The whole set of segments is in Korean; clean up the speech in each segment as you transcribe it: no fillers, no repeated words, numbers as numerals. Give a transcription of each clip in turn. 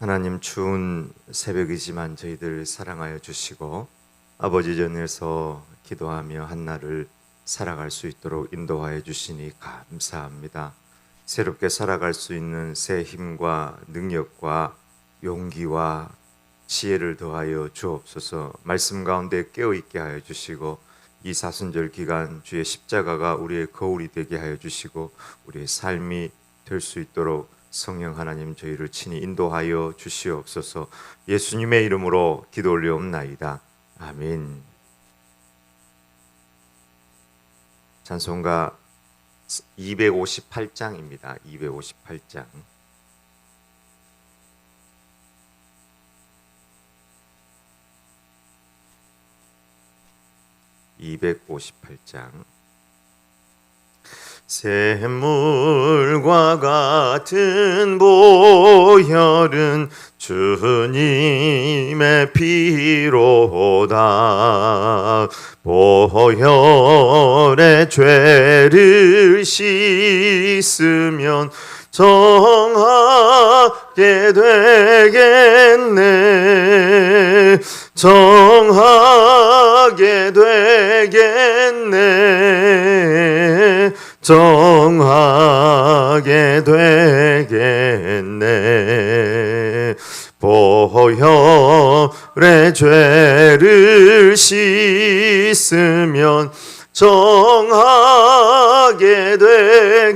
하나님, 추운 새벽이지만 저희들 사랑하여 주시고 아버지 전에서 기도하며 한날을 살아갈 수 있도록 인도하여 주시니 감사합니다. 새롭게 살아갈 수 있는 새 힘과 능력과 용기와 지혜를 더하여 주옵소서. 말씀 가운데 깨어있게 하여 주시고 이 사순절 기간 주의 십자가가 우리의 거울이 되게 하여 주시고 우리의 삶이 될 수 있도록 성령 하나님 저희를 친히 인도하여 주시옵소서. 예수님의 이름으로 기도 올려옵나이다. 아멘. 찬송가 258장입니다. 258장. 샘물과 같은 보혈은 주님의 피로다. 보혈의 죄를 씻으면 정하게 되겠네. 정하게 되겠네. 정하게 되겠네. 보혈의 죄를 씻으면 정하게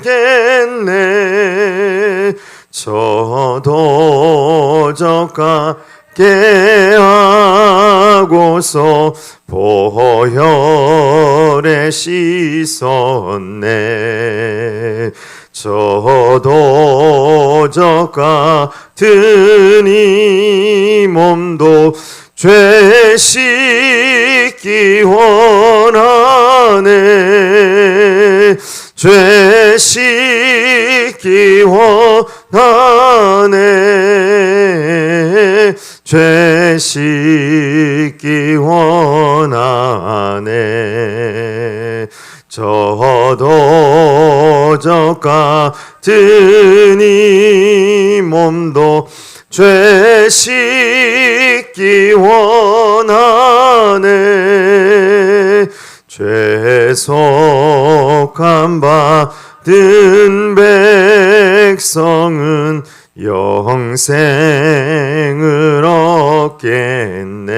되겠네. 저도 젓가게 하고서 보혈에 씻었네. 저도 젓같은 이 몸도 죄 씻기 원하네. 죄 씻기 원하네. 죄 씻기 원하네. 저도 젓같은 이 몸도 죄 씻기 원하네. 죄속함 받은 백성은 영생을 얻겠네.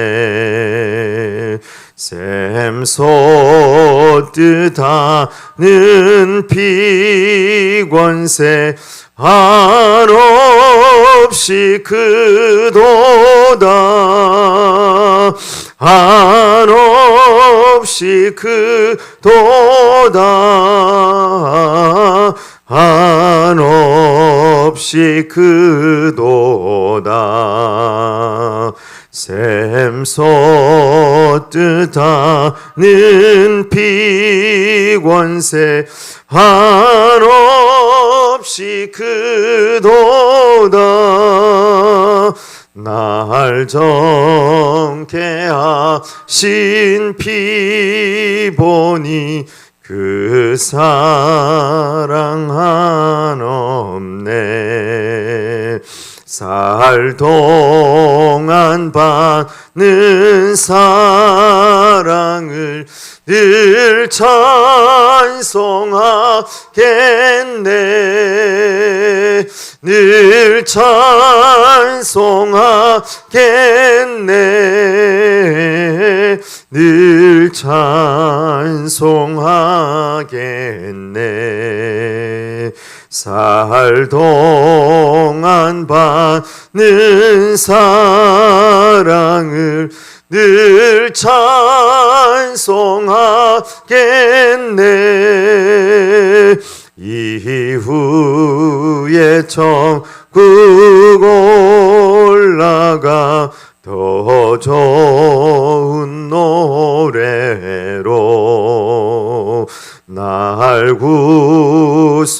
샘솟듯 하는 피권세 한없이 크도다. 한없이 크도다. 한없이 크도다. 샘솟듯 하는 피권세 한없이 크도다. 날 정케 하신 피 보니 그 사랑 한없네. 살 동안 받는 사랑을 늘 찬송하겠네. 늘 찬송하겠네. 늘 찬송하겠네. 살 동안 받는 사랑을 늘 찬송하겠네. 이후에 천국 올라가 더 좋은 노래로 날 구속하신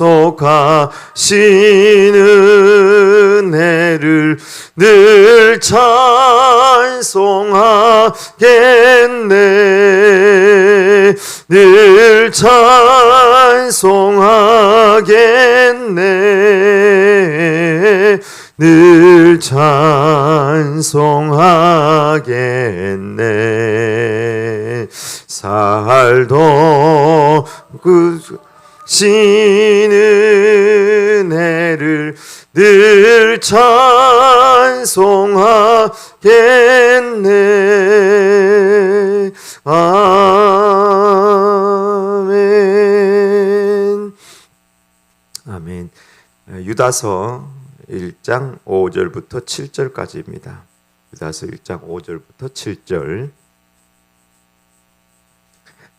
은혜를 늘 찬송하겠네. 늘 찬송하겠네. 늘 찬송하겠네. 살도 그 신은 은혜를 늘 찬송하겠네. 아멘. 아멘. 유다서 1장 5절부터 7절까지입니다. 유다서 1장 5절부터 7절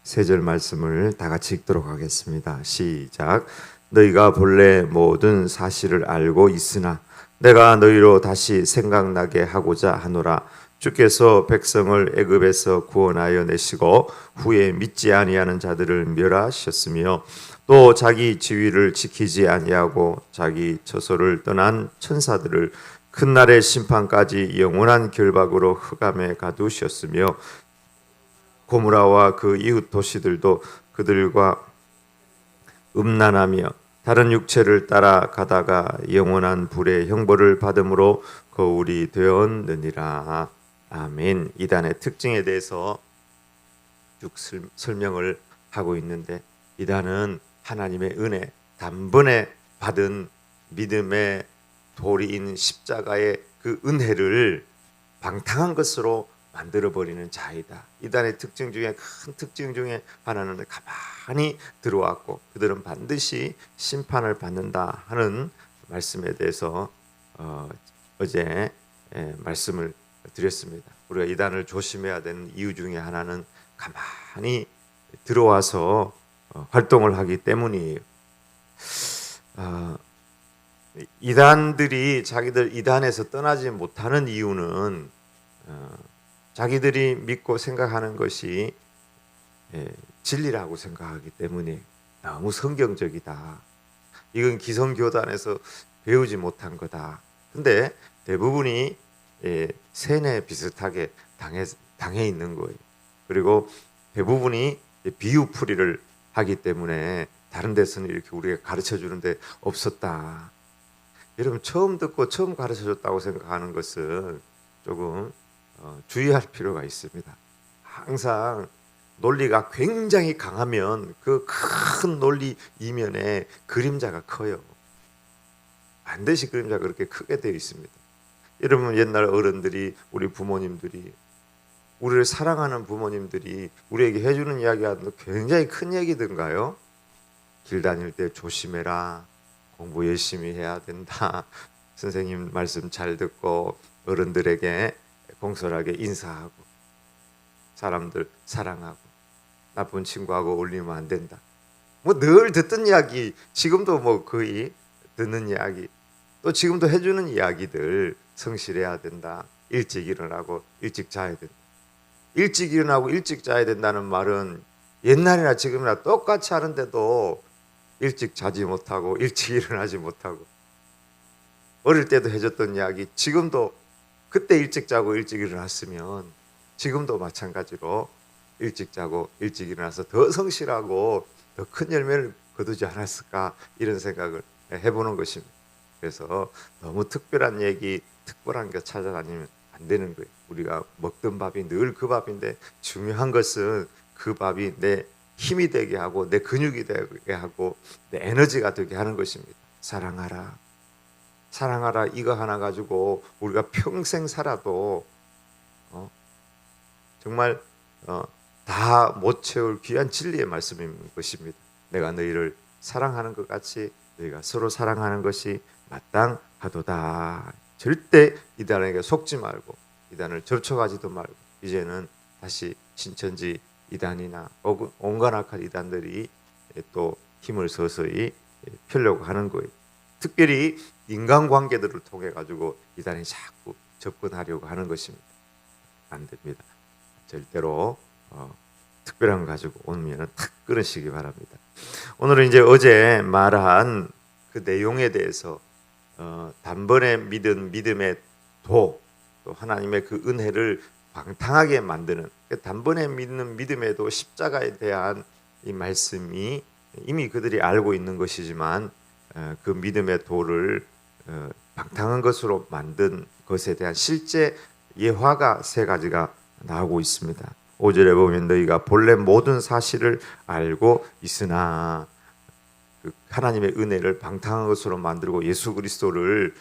세 절 말씀을 다 같이 읽도록 하겠습니다. 시작. 너희가 본래 모든 사실을 알고 있으나 내가 너희로 다시 생각나게 하고자 하노라. 주께서 백성을 애굽에서 구원하여 내시고 후에 믿지 아니하는 자들을 멸하셨으며 또 자기 지위를 지키지 아니하고 자기 처소를 떠난 천사들을 큰 날의 심판까지 영원한 결박으로 흑암에 가두셨으며 고무라와 그 이웃 도시들도 그들과 음란하며 다른 육체를 따라가다가 영원한 불의 형벌을 받음으로 거울이 되었느니라. 아멘. 이단의 특징에 대해서 쭉 설명을 하고 있는데, 이단은 하나님의 은혜, 단번에 받은 믿음의 도리인 십자가의 그 은혜를 방탕한 것으로 만들어버리는 자이다. 이단의 특징 중에 큰 특징 중에 하나는 가만히 들어왔고 그들은 반드시 심판을 받는다 하는 말씀에 대해서 어제 말씀을 드렸습니다. 우리가 이단을 조심해야 되는 이유 중에 하나는 가만히 들어와서 활동을 하기 때문이에요. 이단들이 자기들 이단에서 떠나지 못하는 이유는 자기들이 믿고 생각하는 것이 진리라고 생각하기 때문에 너무 성경적이다. 이건 기성교단에서 배우지 못한 거다. 근데 대부분이 세뇌 비슷하게 당해 있는 거예요. 그리고 대부분이 비유풀이를 하기 때문에 다른 데서는 이렇게 우리가 가르쳐 주는데 없었다. 여러분 처음 듣고 처음 가르쳐 줬다고 생각하는 것은 조금 주의할 필요가 있습니다. 항상 논리가 굉장히 강하면 그 큰 논리 이면에 그림자가 커요. 반드시 그림자가 그렇게 크게 되어 있습니다. 여러분 옛날 어른들이, 우리 부모님들이, 우리를 사랑하는 부모님들이 우리에게 해주는 이야기가 굉장히 큰 얘기든가요? 길 다닐 때 조심해라, 공부 열심히 해야 된다, 선생님 말씀 잘 듣고 어른들에게 공손하게 인사하고 사람들 사랑하고 나쁜 친구하고 어울리면 안 된다. 뭐 늘 듣던 이야기, 지금도 뭐 거의 듣는 이야기, 또 지금도 해주는 이야기들, 성실해야 된다, 일찍 일어나고 일찍 자야 된다. 일찍 일어나고 일찍 자야 된다는 말은 옛날이나 지금이나 똑같이 하는데도 일찍 자지 못하고 일찍 일어나지 못하고, 어릴 때도 해줬던 이야기 지금도 그때 일찍 자고 일찍 일어났으면 지금도 마찬가지로 일찍 자고 일찍 일어나서 더 성실하고 더 큰 열매를 거두지 않았을까, 이런 생각을 해보는 것입니다. 그래서 너무 특별한 얘기, 특별한 거 찾아다니면 안 되는 거예요. 우리가 먹던 밥이 늘 그 밥인데 중요한 것은 그 밥이 내 힘이 되게 하고 내 근육이 되게 하고 내 에너지가 되게 하는 것입니다. 사랑하라, 사랑하라, 이거 하나 가지고 우리가 평생 살아도 정말 다 못 채울 귀한 진리의 말씀인 것입니다. 내가 너희를 사랑하는 것 같이 너희가 서로 사랑하는 것이 마땅하도다. 절대 이단에게 속지 말고 이단을 접촉하지도 말고, 이제는 다시 신천지 이단이나 온갖 악한 이단들이 또 힘을 서서히 펴려고 하는 거예요. 특별히 인간관계들을 통해 가지고 이단이 자꾸 접근하려고 하는 것입니다. 안 됩니다. 절대로 특별한 거 가지고 오면 탁 끊으시기 바랍니다. 오늘은 이제 어제 말한 그 내용에 대해서 단번에 믿은 믿음의 도, 또 하나님의 그 은혜를 방탕하게 만드는, 단번에 믿는 믿음에도 십자가에 대한 이 말씀이 이미 그들이 알고 있는 것이지만 그 믿음의 도를 방탕한 것으로 만든 것에 대한 실제 예화가 세 가지가 나오고 있습니다. 5절에 보면 너희가 본래 모든 사실을 알고 있으나 하나님의 은혜를 방탕한 것으로 만들고 예수 그리스도를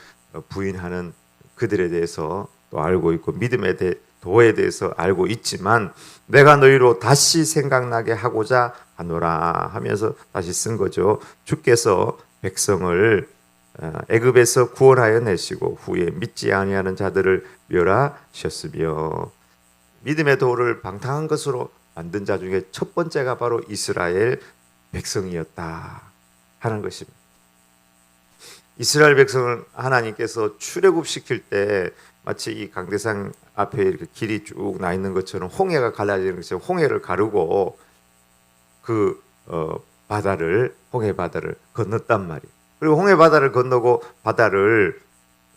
부인하는 그들에 대해서 또 알고 있고 믿음의 도에 대해서 알고 있지만 내가 너희로 다시 생각나게 하고자 하노라 하면서 다시 쓴 거죠. 주께서 백성을 애굽에서 구원하여 내시고 후에 믿지 아니하는 자들을 멸하셨으며 믿음의 도를 방탕한 것으로 만든 자 중에 첫 번째가 바로 이스라엘 백성이었다 하는 것입니다. 이스라엘 백성을 하나님께서 출애굽시킬 때 마치 이 강대상 앞에 이렇게 길이 쭉 나 있는 것처럼 홍해가 갈라지는 것처럼 홍해를 가르고 그 홍해 바다를 건넜단 말이에요. 그리고 홍해 바다를 건너고 바다를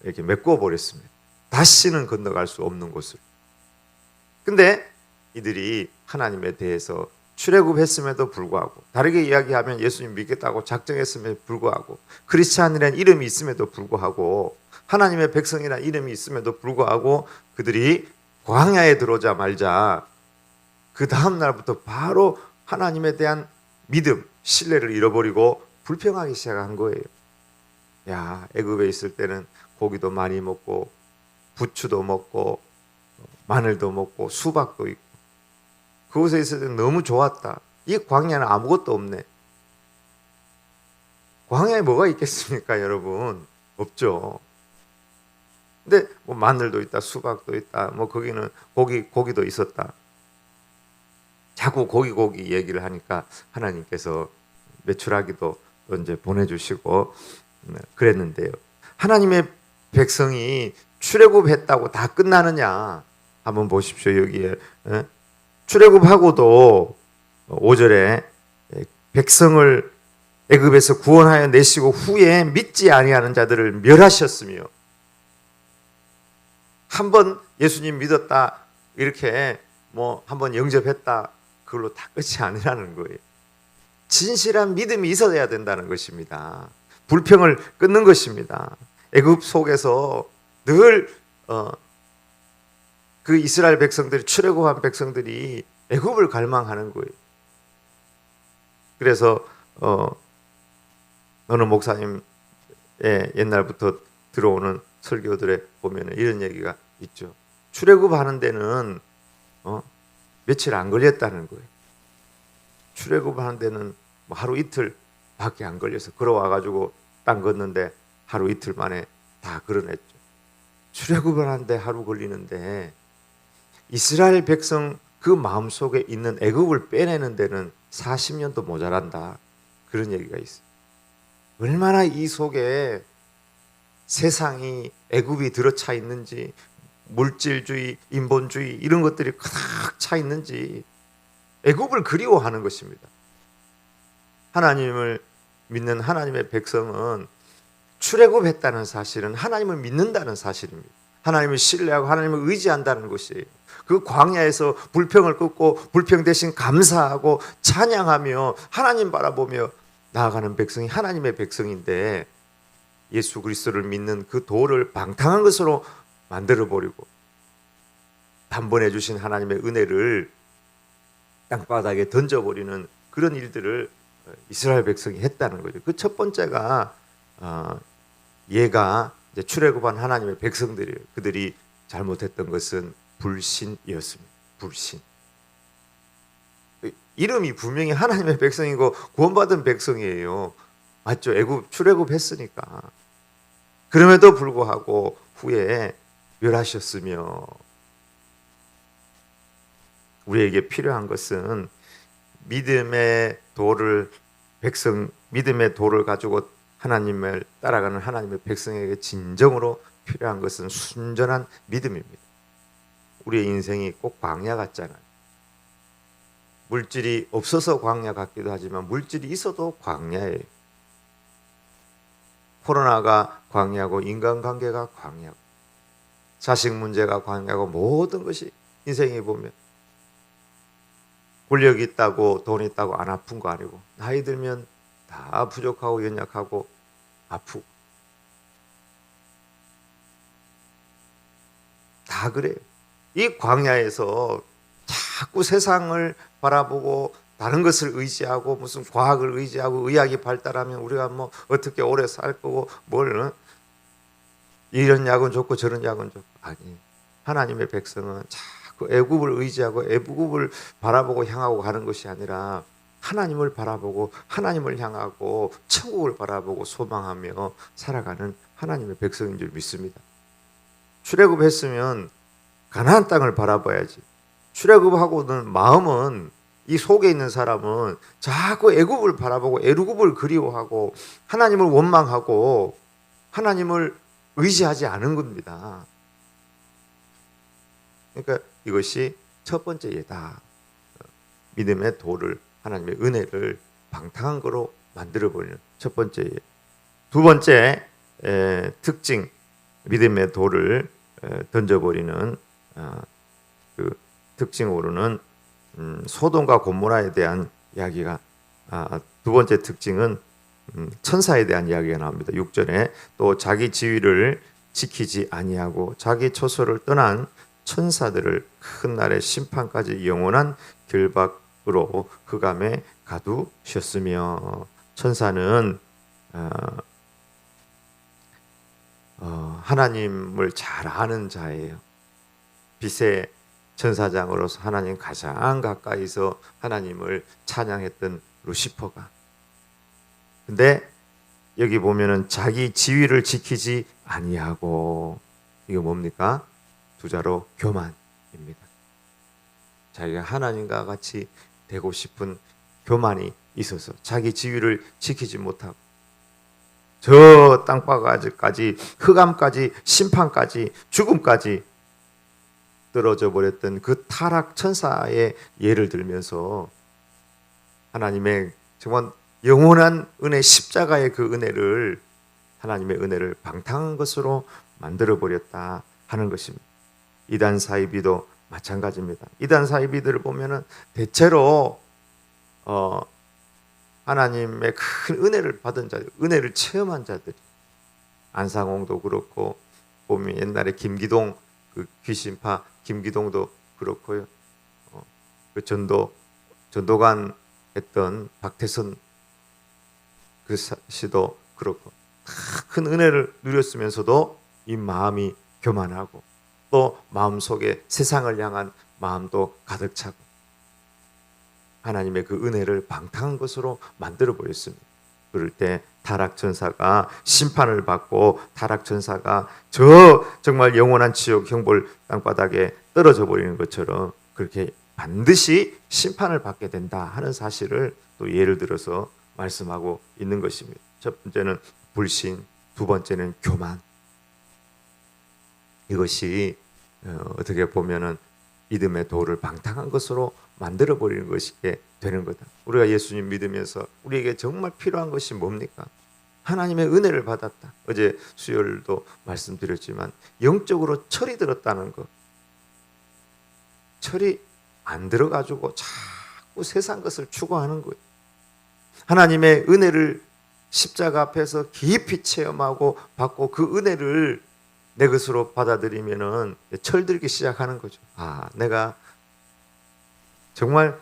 이렇게 메꿔 버렸습니다. 다시는 건너갈 수 없는 곳으로. 근데 이들이 하나님에 대해서 출애굽했음에도 불구하고 다르게 이야기하면 예수님 믿겠다고 작정했음에도 불구하고 크리스찬이라는 이름이 있음에도 불구하고 하나님의 백성이라는 이름이 있음에도 불구하고 그들이 광야에 들어오자마자 그 다음 날부터 바로 하나님에 대한 믿음, 신뢰를 잃어버리고 불평하기 시작한 거예요. 야, 애굽에 있을 때는 고기도 많이 먹고 부추도 먹고 마늘도 먹고 수박도 있고 그곳에 있을 때는 너무 좋았다. 이 광야는 아무것도 없네. 광야에 뭐가 있겠습니까, 여러분? 없죠. 근데 뭐 마늘도 있다, 수박도 있다, 뭐 거기는 고기도 있었다. 자꾸 고기 얘기를 하니까 하나님께서 메추라기도 이제 보내주시고 그랬는데요. 하나님의 백성이 출애굽했다고 다 끝나느냐? 한번 보십시오. 여기에 출애굽하고도 5절에 백성을 애굽에서 구원하여 내시고 후에 믿지 아니하는 자들을 멸하셨으며 한번 예수님 믿었다 이렇게 뭐 한번 영접했다 그걸로 다 끝이 아니라는 거예요. 진실한 믿음이 있어야 된다는 것입니다. 불평을 끊는 것입니다. 애굽 속에서 늘 그 이스라엘 백성들이 출애굽한 백성들이 애굽을 갈망하는 거예요. 그래서 어느 목사님의 옛날부터 들어오는 설교들에 보면 이런 얘기가 있죠. 출애굽하는 데는 며칠 안 걸렸다는 거예요. 출애굽하는 데는 뭐 하루 이틀밖에 안 걸려서 걸어와가지고 땅 걷는데 하루 이틀 만에 다 걸어냈죠. 출애굽을 하는데 하루 걸리는데 이스라엘 백성 그 마음속에 있는 애굽을 빼내는 데는 40년도 모자란다. 그런 얘기가 있어요. 얼마나 이 속에 세상이 애굽이 들어차 있는지 물질주의, 인본주의 이런 것들이 가득 차 있는지 애굽을 그리워하는 것입니다. 하나님을 믿는 하나님의 백성은 출애굽했다는 사실은 하나님을 믿는다는 사실입니다. 하나님을 신뢰하고 하나님을 의지한다는 것이에요. 그 광야에서 불평을 끊고 불평 대신 감사하고 찬양하며 하나님 바라보며 나아가는 백성이 하나님의 백성인데 예수 그리스도를 믿는 그 도를 방탕한 것으로 만들어버리고 단번에 주신 하나님의 은혜를 땅바닥에 던져버리는 그런 일들을 이스라엘 백성이 했다는 거죠. 그 첫 번째가 얘가 이제 출애굽한 하나님의 백성들이에요. 그들이 잘못했던 것은 불신이었습니다. 불신. 이름이 분명히 하나님의 백성이고 구원받은 백성이에요. 맞죠? 출애굽했으니까. 그럼에도 불구하고 후에 멸하셨으며 우리에게 필요한 것은 믿음의 도를 가지고 하나님을 따라가는 하나님의 백성에게 진정으로 필요한 것은 순전한 믿음입니다. 우리의 인생이 꼭 광야 같잖아요. 물질이 없어서 광야 같기도 하지만 물질이 있어도 광야예요. 코로나가 광야고 인간관계가 광야고 자식 문제가 광야고 모든 것이 인생에 보면 권력이 있다고 돈 있다고 안 아픈 거 아니고 나이 들면 다 부족하고 연약하고 아프고 다 그래요. 이 광야에서 자꾸 세상을 바라보고 다른 것을 의지하고 무슨 과학을 의지하고 의학이 발달하면 우리가 뭐 어떻게 오래 살 거고 뭘 이런 약은 좋고 저런 약은 좋고 아니 하나님의 백성은 자꾸 애굽을 의지하고 애굽을 바라보고 향하고 가는 것이 아니라 하나님을 바라보고 하나님을 향하고 천국을 바라보고 소망하며 살아가는 하나님의 백성인 줄 믿습니다. 출애굽했으면 가나안 땅을 바라봐야지. 출애굽하고는 마음은 이 속에 있는 사람은 자꾸 애굽을 바라보고 애굽을 그리워하고 하나님을 원망하고 하나님을 의지하지 않은 겁니다. 그러니까 이것이 첫 번째 예다. 믿음의 도를 하나님의 은혜를 방탕한 거로 만들어버리는 첫 번째 예. 두 번째 특징 믿음의 돌을 던져버리는 그 특징으로는 소돔과 고모라에 대한 이야기가 두 번째 특징은 천사에 대한 이야기가 나옵니다. 6절에 또 자기 지위를 지키지 아니하고 자기 처소를 떠난 천사들을 큰 날의 심판까지 영원한 결박으로 흑암에 가두셨으며 천사는 하나님을 잘 아는 자예요. 빛의 천사장으로서 하나님 가장 가까이서 하나님을 찬양했던 루시퍼가 근데 여기 보면은 자기 지위를 지키지 아니하고 이거 뭡니까? 두자로 교만입니다. 자기가 하나님과 같이 되고 싶은 교만이 있어서 자기 지위를 지키지 못하고 저 땅바가지까지 흑암까지 심판까지 죽음까지 떨어져 버렸던 그 타락 천사의 예를 들면서 하나님의 정말 영원한 은혜 십자가의 그 은혜를 하나님의 은혜를 방탕한 것으로 만들어 버렸다 하는 것입니다. 이단 사이비도 마찬가지입니다. 이단 사이비들을 보면은 대체로 하나님의 큰 은혜를 받은 자들, 은혜를 체험한 자들, 안상홍도 그렇고 보면 옛날에 김기동 그 귀신파 김기동도 그렇고요. 그 전도관 했던 박태선 그 시도 그렇고 큰 은혜를 누렸으면서도 이 마음이 교만하고 또 마음속에 세상을 향한 마음도 가득 차고 하나님의 그 은혜를 방탕한 것으로 만들어 버렸습니다. 그럴 때 타락천사가 심판을 받고 타락천사가 정말 영원한 지옥 형벌 땅바닥에 떨어져 버리는 것처럼 그렇게 반드시 심판을 받게 된다 하는 사실을 또 예를 들어서 말씀하고 있는 것입니다. 첫 번째는 불신, 두 번째는 교만. 이것이 어떻게 보면은 믿음의 도를 방탕한 것으로 만들어버리는 것이 되는 거다. 우리가 예수님 믿으면서 우리에게 정말 필요한 것이 뭡니까? 하나님의 은혜를 받았다. 어제 수요일도 말씀드렸지만 영적으로 철이 들었다는 것. 철이 안 들어가지고 자꾸 세상 것을 추구하는 거예요. 하나님의 은혜를 십자가 앞에서 깊이 체험하고 받고 그 은혜를 내 것으로 받아들이면은 철들기 시작하는 거죠. 내가 정말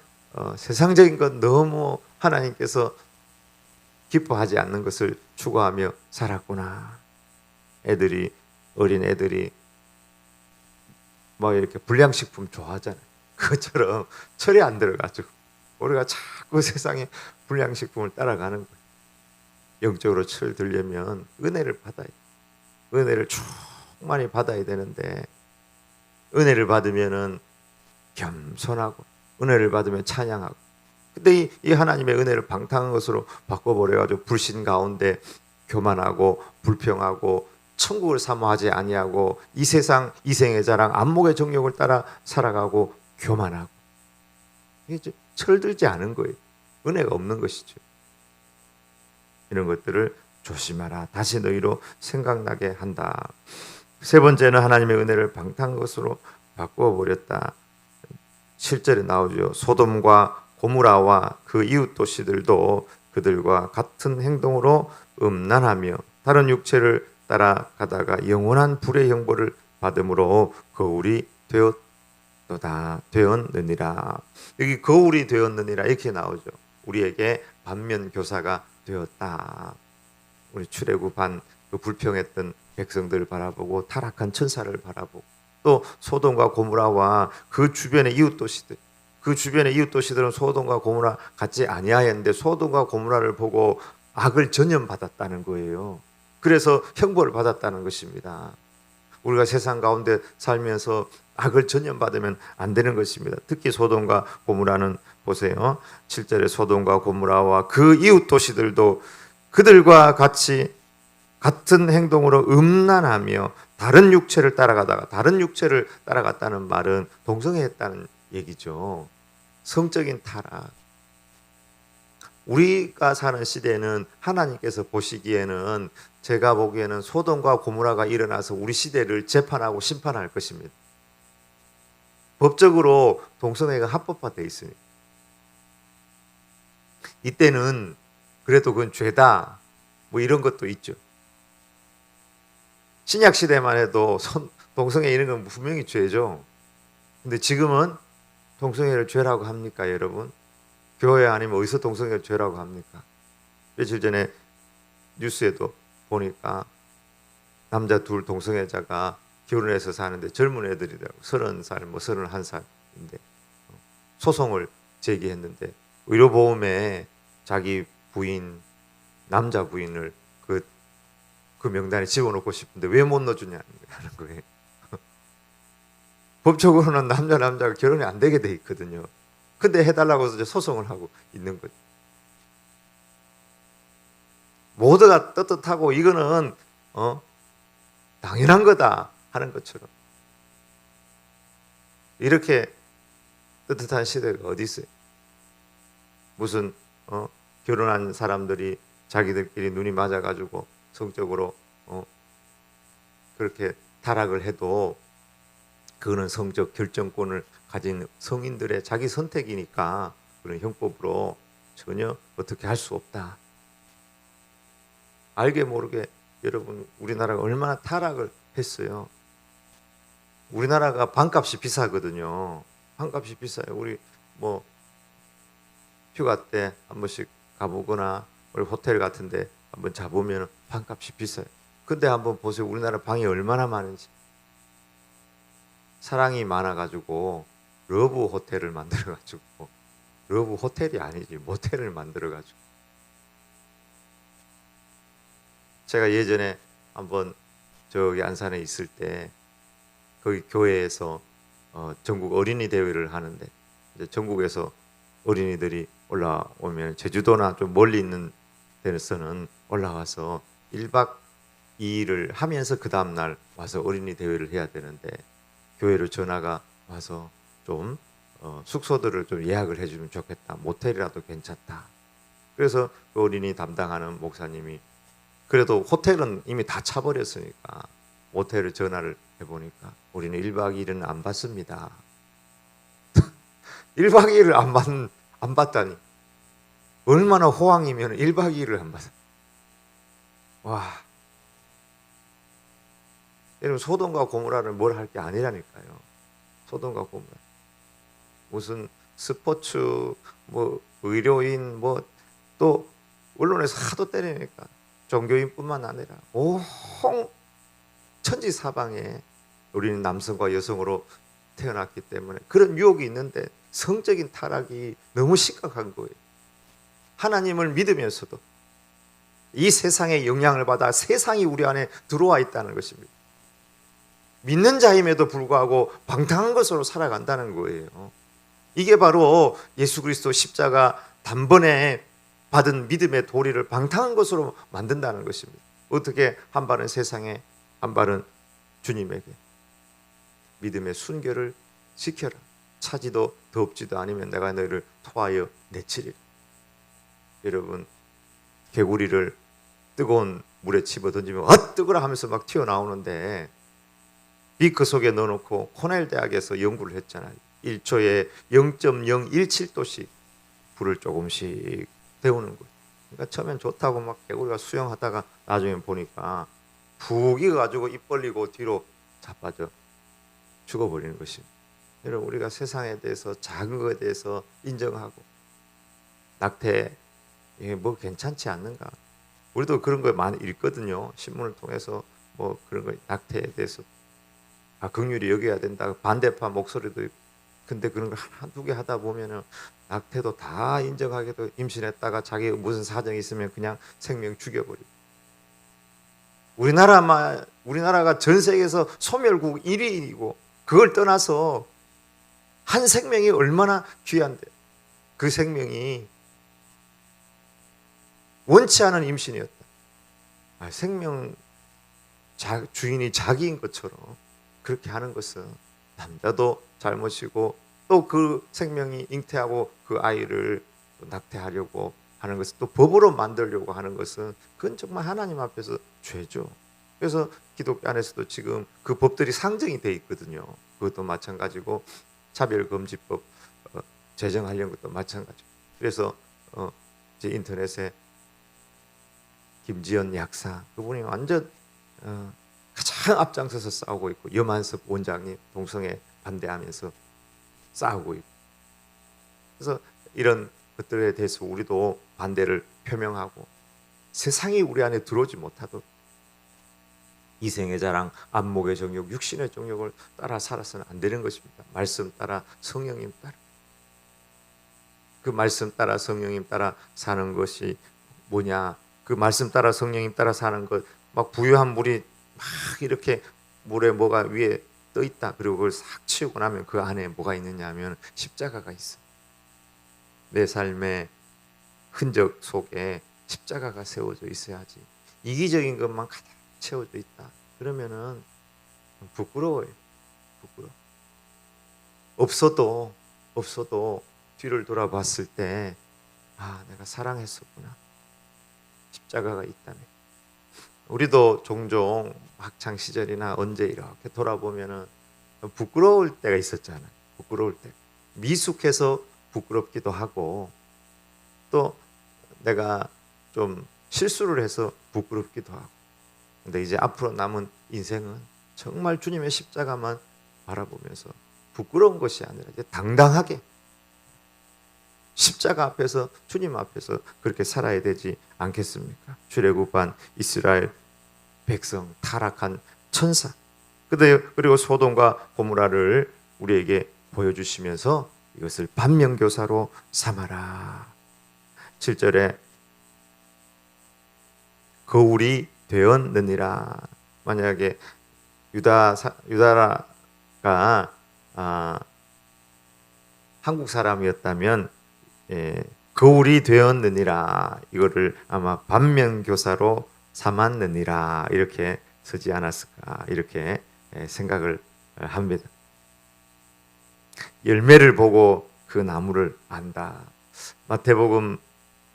세상적인 것 너무 하나님께서 기뻐하지 않는 것을 추구하며 살았구나. 어린 애들이 뭐 이렇게 불량식품 좋아하잖아요. 그것처럼 철이 안 들어가지고 우리가 자꾸 세상에 불량식품을 따라가는 거예요. 영적으로 철 들려면 은혜를 받아야 돼요. 은혜를 충만히 받아야 되는데 은혜를 받으면은 겸손하고 은혜를 받으면 찬양하고 근데 이 하나님의 은혜를 방탕한 것으로 바꿔버려가지고 불신 가운데 교만하고 불평하고 천국을 사모하지 아니하고 이 세상 이생의 자랑 안목의 정욕을 따라 살아가고 교만하고 이게 철들지 않은 거예요. 은혜가 없는 것이죠. 이런 것들을 조심하라. 다시 너희로 생각나게 한다. 세 번째는 하나님의 은혜를 방탕한 것으로 바꿔버렸다. 7절에 나오죠. 소돔과 고무라와 그 이웃 도시들도 그들과 같은 행동으로 음란하며 다른 육체를 따라가다가 영원한 불의 형벌을 받음으로 거울이 되었느니라. 여기 거울이 되었느니라 이렇게 나오죠. 우리에게 반면 교사가 되었다. 우리 출애굽한 그 불평했던 백성들을 바라보고 타락한 천사를 바라보고 또 소돔과 고모라와 그 주변의 이웃 도시들, 그 주변의 이웃 도시들은 소돔과 고모라 같지 아니하였는데 소돔과 고모라를 보고 악을 전염받았다는 거예요. 그래서 형벌을 받았다는 것입니다. 우리가 세상 가운데 살면서 악을 전염받으면 안 되는 것입니다. 특히 소돔과 고모라는 보세요. 7절에 소돔과 고모라와 그 이웃 도시들도 그들과 같이 같은 행동으로 음란하며 다른 육체를 따라갔다는 말은 동성애했다는 얘기죠. 성적인 타락. 우리가 사는 시대는 하나님께서 보시기에는 제가 보기에는 소돔과 고모라가 일어나서 우리 시대를 재판하고 심판할 것입니다. 법적으로 동성애가 합법화되어 있으니까. 이때는 그래도 그건 죄다 뭐 이런 것도 있죠. 신약 시대만 해도 동성애 이런 건 분명히 죄죠. 근데 지금은 동성애를 죄라고 합니까, 여러분? 교회 아니면 어디서 동성애를 죄라고 합니까? 며칠 전에 뉴스에도 보니까 남자 둘 동성애자가 결혼해서 사는데 젊은 애들이더라고. 30살, 뭐 31살인데 소송을 제기했는데 의료보험에 자기 부인, 남자 부인을 그 명단에 집어넣고 싶은데 왜 못 넣어주냐는 거예요. 법적으로는 남자가 결혼이 안 되게 돼 있거든요. 근데 해달라고 해서 소송을 하고 있는 거죠. 모두가 떳떳하고 이거는 당연한 거다 하는 것처럼 이렇게 떳떳한 시대가 어디 있어요? 무슨 결혼한 사람들이 자기들끼리 눈이 맞아가지고 성적으로 그렇게 타락을 해도 그거는 성적 결정권을 가진 성인들의 자기 선택이니까 그런 형법으로 전혀 어떻게 할 수 없다. 알게 모르게 여러분 우리나라가 얼마나 타락을 했어요. 우리나라가 반값이 비싸거든요. 반값이 비싸요. 우리 뭐 휴가 때 한 번씩 가보거나 우리 호텔 같은데 한번 잡으면 반값이 비싸요. 근데 한번 보세요. 우리나라 방이 얼마나 많은지. 사랑이 많아가지고 러브 호텔을 만들어가지고 러브 호텔이 아니지 모텔을 만들어가지고 제가 예전에 한번 저기 안산에 있을 때 거기 교회에서 전국 어린이 대회를 하는데 이제 전국에서 어린이들이 올라오면 제주도나 좀 멀리 있는 데서는 올라와서 1박 2일을 하면서 그 다음날 와서 어린이 대회를 해야 되는데 교회로 전화가 와서 좀 숙소들을 좀 예약을 해주면 좋겠다. 모텔이라도 괜찮다. 그래서 그 어린이 담당하는 목사님이 그래도 호텔은 이미 다 차버렸으니까 모텔을 전화를 해보니까 우리는 1박 2일은 안 받습니다. 1박 2일을 안 받다니 얼마나 호황이면 1박 2일을 안 받아. 와, 여러분 소돔과 고모라는 뭘 할 게 아니라니까요. 소돔과 고모라 무슨 스포츠 뭐 의료인 뭐 또 언론에서 하도 때리니까 종교인뿐만 아니라 온 천지사방에 우리는 남성과 여성으로 태어났기 때문에 그런 유혹이 있는데 성적인 타락이 너무 심각한 거예요. 하나님을 믿으면서도 이 세상의 영향을 받아 세상이 우리 안에 들어와 있다는 것입니다. 믿는 자임에도 불구하고 방탕한 것으로 살아간다는 거예요. 이게 바로 예수 그리스도 십자가 단번에 받은 믿음의 도리를 방탕한 것으로 만든다는 것입니다. 어떻게 한 발은 세상에 한 발은 주님에게 믿음의 순결을 지켜라. 차지도 덥지도 않으면 내가 너희를 토하여 내치리라. 여러분 개구리를 뜨거운 물에 집어 던지면 뜨거라 하면서 막 튀어나오는데 비크 속에 넣어놓고 코넬 대학에서 연구를 했잖아요. 1초에 0.017도씩 불을 조금씩 데우는 거예요. 그러니까 처음엔 좋다고 막 개구리가 수영하다가 나중에 보니까 푹 익어가지고 입 벌리고 뒤로 자빠져 죽어버리는 것입니다. 여러분, 우리가 세상에 대해서 작은 것에 대해서 인정하고 낙태 이게 뭐 괜찮지 않는가? 우리도 그런 거 많이 읽거든요. 신문을 통해서 뭐 그런 거 낙태에 대해서 긍휼히 여겨야 된다. 반대파 목소리도 있고. 근데 그런 거 하나 두 개 하다 보면은 낙태도 다 인정하게도 임신했다가 자기 무슨 사정이 있으면 그냥 생명 죽여버리고. 우리나라가 전 세계에서 소멸국 1위이고 그걸 떠나서 한 생명이 얼마나 귀한데 그 생명이 원치 않은 임신이었다. 생명 주인이 자기인 것처럼 그렇게 하는 것은 남자도 잘못이고 또 그 생명이 잉태하고 그 아이를 낙태하려고 하는 것은 또 법으로 만들려고 하는 것은 그건 정말 하나님 앞에서 죄죠. 그래서 기독교 안에서도 지금 그 법들이 상정이 돼 있거든요. 그것도 마찬가지고 차별금지법 제정하려는 것도 마찬가지고. 그래서 이제 인터넷에 김지연 약사 그분이 완전 가장 앞장서서 싸우고 있고 염한섭 원장님 동성애 반대하면서 싸우고 있고. 그래서 이런 것들에 대해서 우리도 반대를 표명하고 세상이 우리 안에 들어오지 못하도록 이생의 자랑, 안목의 정욕, 육신의 정욕을 따라 살아서는 안 되는 것입니다. 말씀 따라 성령님 따라 그 말씀 따라 성령님 따라 사는 것이 뭐냐? 그 말씀 따라 성령님 따라 사는 것 막 부유한 물이 막 이렇게 물에 뭐가 위에 떠 있다. 그리고 그걸 싹 치우고 나면 그 안에 뭐가 있느냐 하면 십자가가 있어. 내 삶의 흔적 속에 십자가가 세워져 있어야지. 이기적인 것만 가득 채워져 있다. 그러면은 부끄러워요. 부끄러워. 없어도 뒤를 돌아봤을 때 내가 사랑했었구나. 십자가가 있다네. 우리도 종종 학창 시절이나 언제 이렇게 돌아보면은 부끄러울 때가 있었잖아요. 부끄러울 때. 미숙해서 부끄럽기도 하고 또 내가 좀 실수를 해서 부끄럽기도 하고. 근데 이제 앞으로 남은 인생은 정말 주님의 십자가만 바라보면서 부끄러운 것이 아니라 이제 당당하게 십자가 앞에서 주님 앞에서 그렇게 살아야 되지 않겠습니까? 출애굽한 이스라엘 백성 타락한 천사 그리고 소돔과 고모라를 우리에게 보여주시면서 이것을 반면교사로 삼아라. 7절에 거울이 되었느니라. 만약에 유다가 한국 사람이었다면 거울이 되었느니라. 이거를 아마 반면교사로 삼았느니라 이렇게 쓰지 않았을까 이렇게 생각을 합니다. 열매를 보고 그 나무를 안다. 마태복음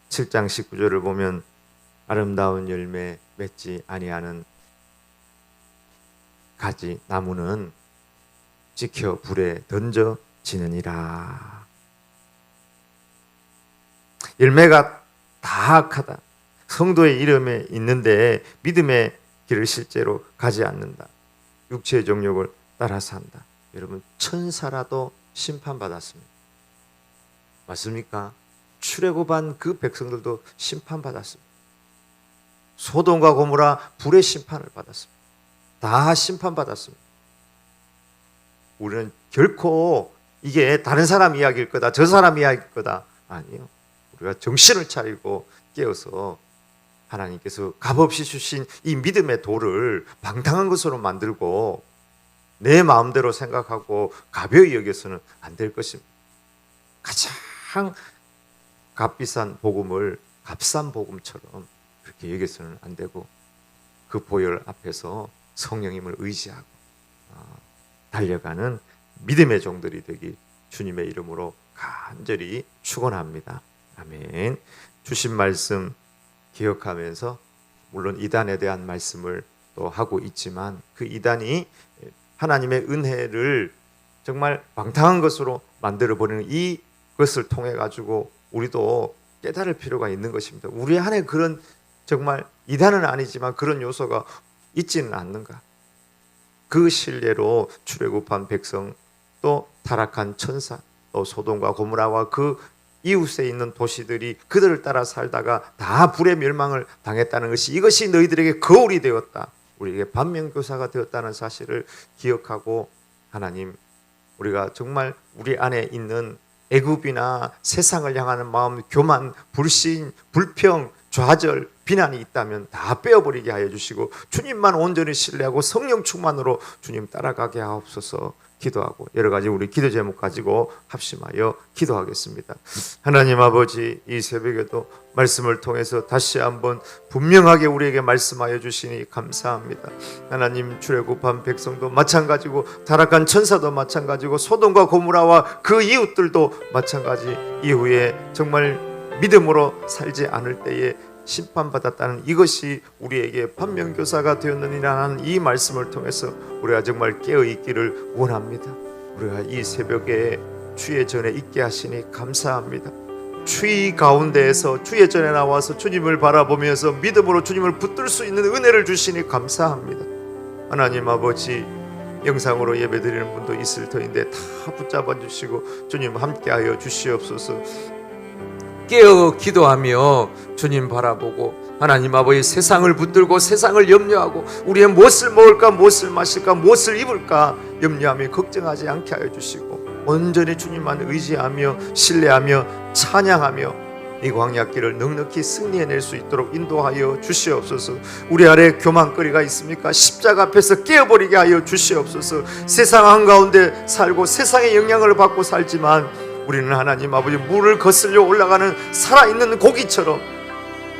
7장 19절을 보면 아름다운 열매 맺지 아니하는 가지 나무는 찍혀 불에 던져지느니라. 열매가 다악하다. 성도의 이름에 있는데 믿음의 길을 실제로 가지 않는다. 육체의 정욕을 따라서 한다. 여러분 천사라도 심판받았습니다. 맞습니까? 출애굽한 그 백성들도 심판받았습니다. 소돔과 고모라 불의 심판을 받았습니다. 다 심판받았습니다. 우리는 결코 이게 다른 사람 이야기일 거다 저 사람 이야기일 거다 아니요. 우리가 정신을 차리고 깨어서 하나님께서 값없이 주신 이 믿음의 돌을 방탕한 것으로 만들고 내 마음대로 생각하고 가벼이 여겨서는 안 될 것입니다. 가장 값비싼 복음을 값싼 복음처럼 그렇게 여겨서는 안 되고 그 보혈 앞에서 성령님을 의지하고 달려가는 믿음의 종들이 되기 주님의 이름으로 간절히 축원합니다. 아멘. 주신 말씀 기억하면서 물론 이단에 대한 말씀을 또 하고 있지만 그 이단이 하나님의 은혜를 정말 방탕한 것으로 만들어버리는 이것을 통해 가지고 우리도 깨달을 필요가 있는 것입니다. 우리 안에 그런 정말 이단은 아니지만 그런 요소가 있지는 않는가. 그 신뢰로 출애굽한 백성, 또 타락한 천사, 또 소돔과 고모라와 그 이웃에 있는 도시들이 그들을 따라 살다가 다 불의 멸망을 당했다는 것이, 이것이 너희들에게 거울이 되었다, 우리에게 반면교사가 되었다는 사실을 기억하고, 하나님, 우리가 정말 우리 안에 있는 애굽이나 세상을 향하는 마음, 교만, 불신, 불평, 좌절, 비난이 있다면 다 빼어버리게 하여 주시고, 주님만 온전히 신뢰하고 성령 충만으로 주님 따라가게 하옵소서. 기도하고 여러 가지 우리 기도 제목 가지고 합심하여 기도하겠습니다. 하나님 아버지, 이 새벽에도 말씀을 통해서 다시 한번 분명하게 우리에게 말씀하여 주시니 감사합니다. 하나님, 출애굽한 백성도 마찬가지고 타락한 천사도 마찬가지고 소돔과 고모라와 그 이웃들도 마찬가지, 이후에 정말 믿음으로 살지 않을 때에 심판받았다는 이것이 우리에게 반면교사가 되었느니라는 이 말씀을 통해서 우리가 정말 깨어있기를 원합니다. 우리가 이 새벽에 주의 전에 있게 하시니 감사합니다. 추위 가운데에서 주의 전에 나와서 주님을 바라보면서 믿음으로 주님을 붙들 수 있는 은혜를 주시니 감사합니다. 하나님 아버지, 영상으로 예배드리는 분도 있을 터인데 다 붙잡아 주시고 주님 함께하여 주시옵소서. 깨어 기도하며 주님 바라보고, 하나님 아버지, 세상을 붙들고 세상을 염려하고 우리의 무엇을 먹을까, 무엇을 마실까, 무엇을 입을까 염려하며 걱정하지 않게 하여 주시고, 온전히 주님만 의지하며 신뢰하며 찬양하며 이 광야길을 넉넉히 승리해낼 수 있도록 인도하여 주시옵소서. 우리 아래 교만거리가 있습니까? 십자가 앞에서 깨어버리게 하여 주시옵소서. 세상 한가운데 살고 세상의 영향을 받고 살지만 우리는 하나님 아버지, 물을 거슬려 올라가는 살아있는 고기처럼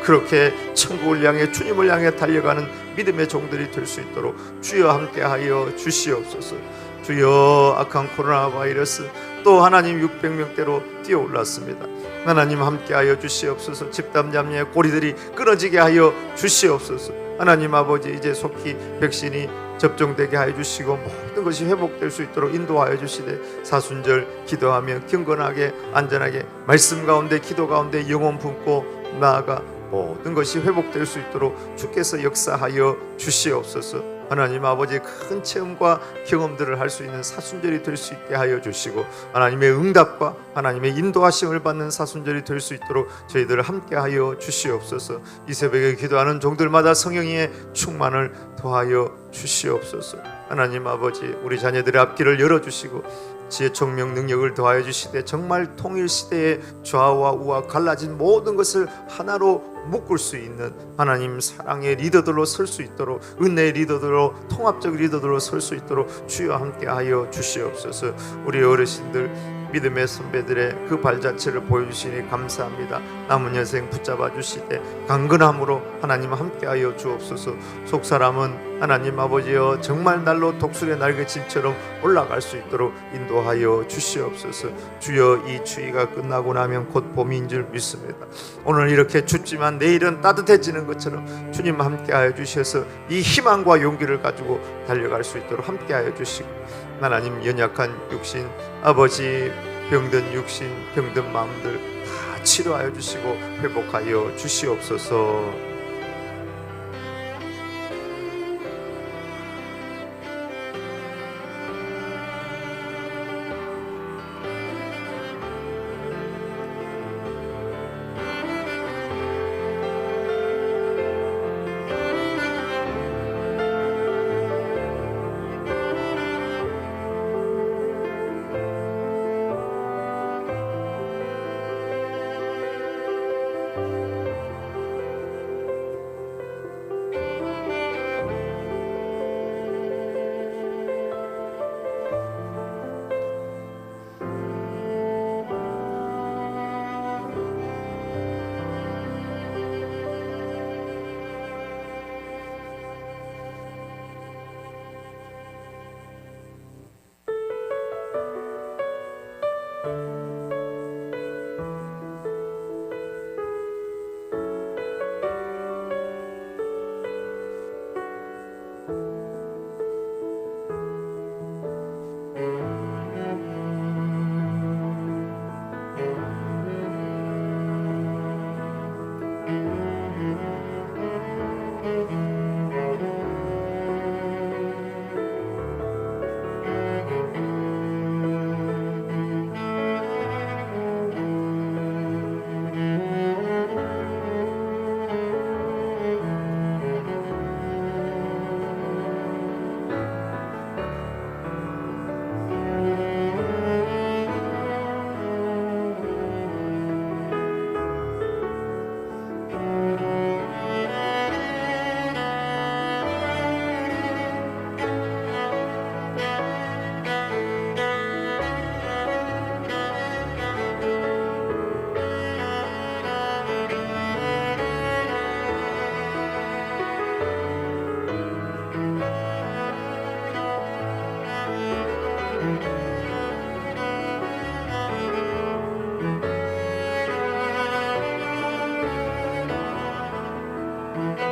그렇게 천국을 향해 주님을 향해 달려가는 믿음의 종들이 될 수 있도록 주여 함께하여 주시옵소서. 주여, 악한 코로나 바이러스 또 하나님 600명대로 뛰어올랐습니다. 하나님 함께하여 주시옵소서. 집단잡녀의 고리들이 끊어지게 하여 주시옵소서. 하나님 아버지, 이제 속히 백신이 접종되게 하여 주시고 모든 것이 회복될 수 있도록 인도하여 주시되, 사순절 기도하며 경건하게 안전하게 말씀 가운데 기도 가운데 영혼 품고 나아가 모든 것이 회복될 수 있도록 주께서 역사하여 주시옵소서. 하나님 아버지, 큰 체험과 경험들을 할 수 있는 사순절이 될 수 있게 하여 주시고, 하나님의 응답과 하나님의 인도하심을 받는 사순절이 될 수 있도록 저희들을 함께하여 주시옵소서. 이 새벽에 기도하는 종들마다 성령의 충만을 더하여 주시옵소서. 하나님 아버지, 우리 자녀들의 앞길을 열어주시고 지혜 총명 능력을 더하여 주시되, 정말 통일시대의 좌와 우와 갈라진 모든 것을 하나로 묶을 수 있는 하나님 사랑의 리더들로 설 수 있도록, 은혜의 리더들로, 통합적 리더들로 설 수 있도록 주여 함께하여 주시옵소서. 우리 어르신들, 믿음의 선배들의 그 발자취를 보여주시니 감사합니다. 남은 여생 붙잡아 주시되 강건함으로 하나님 함께하여 주옵소서. 속사람은 하나님 아버지여 정말 날로 독수리의 날개침처럼 올라갈 수 있도록 인도하여 주시옵소서. 주여, 이 추위가 끝나고 나면 곧 봄인 줄 믿습니다. 오늘 이렇게 춥지만 내일은 따뜻해지는 것처럼 주님 함께하여 주셔서 이 희망과 용기를 가지고 달려갈 수 있도록 함께하여 주시고, 하나님 연약한 육신, 아버지 병든 육신, 병든 마음들 다 치료하여 주시고 회복하여 주시옵소서. 주